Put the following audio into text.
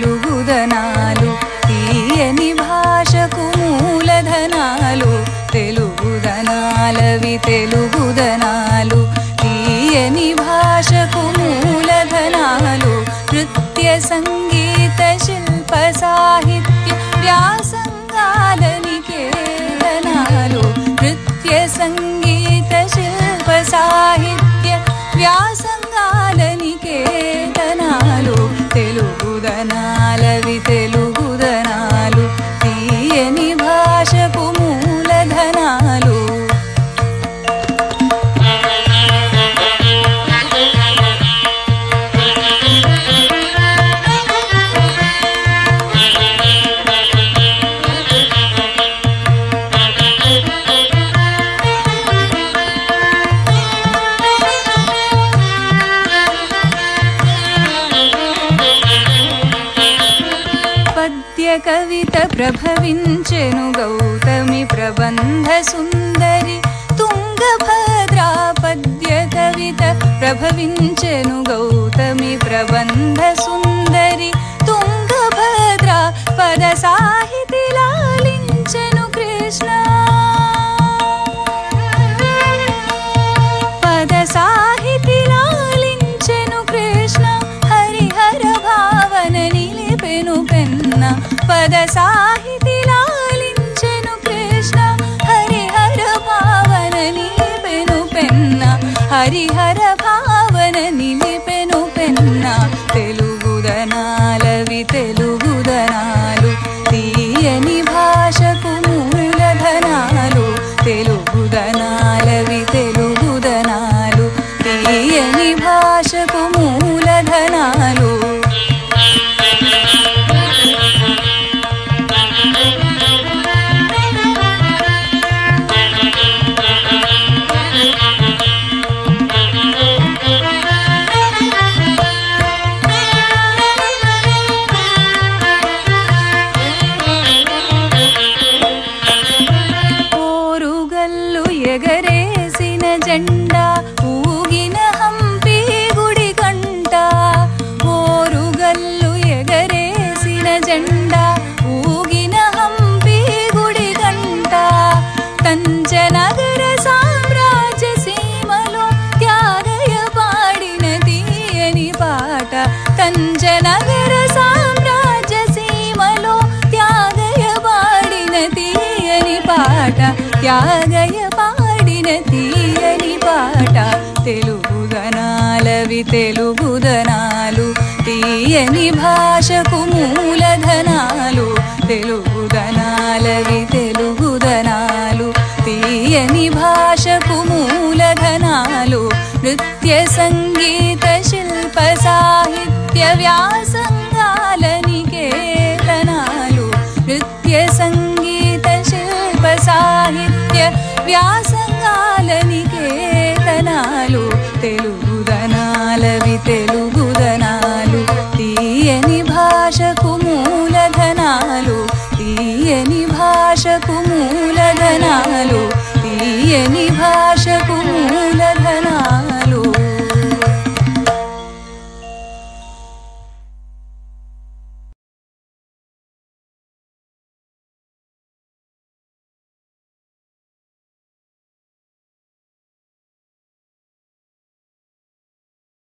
తెలుగుదనాలు తీయని భాషకు మూలధనాలు తెలుగుదనాలవి తెలుగుదనాలు తీయని భాషకు మూలధనాలు నృత్య సంగీత శిల్ప సాహిత్య వ్యాసంగాలని కేతనాలు నృత్య సంగీత శిల్ప సాహిత్య వ్యాసంగాలని కేతనాలు తెలుగుదనాలవి తెలుగుదనాలు తీయని భాషకు మూలధనాలు కవిత ప్రభవించెను గౌతమి ప్రబంధ సుందరి తుంగభద్రా పద్య కవిత ప్రభవించెను గౌతమి ప్రబంధ సుందరి తుంగభద్రా పద సాహితి లాలించెను కృష్ణ పద సాహితి లాలించెను కృష్ణ హరిహర భావన నిలిపెను పెన్న పద సాహితి లాలించెను కృష్ణ హరిహర భావన నిలిపెను పెన్న హరిహర భావన నిలిపెను పెన్న తెలుగుదనాలవి తెలుగుదనాలు తీయని భాషకు మూలధనాలు తెలుగుదనాలవి తెలుగుదనాలు తీయని భాషకు మూలధనాలు ఎగరేసిన జెండా ఊగిన హంపి గుడి కంట ఓరుగల్లు ఎగరేసిన జెండా ఊగిన హంపి గుడి కంట తంజనగర సామ్రాజ్య సీమలో త్యాగయ్య పాడిన తీయని పాట తంజనగర సామ్రాజ్య సీమలో త్యాగయ్య పాడిన తీయని పాట త్యాగయ్య పాడిన తీయని పాట తెలుగుదనాలవి తెలుగుదనాలు తీయని భాషకు మూలధనాలు తెలుగుదనాలవి తెలుగుదనాలు తీయని భాషకు మూలధనాలు నృత్య సంగీత శిల్ప సాహిత్య వ్యాసంగాలని కేతనాలు నృత్య సంగీత శిల్ప సాహిత్య వ్యాసంగాలని కేతనాలు తెలుగుదనాలవి తెలుగుదనాలు తీయని భాషకు మూలధనాలు తీయని భాషకు మూలధనాలు తీయని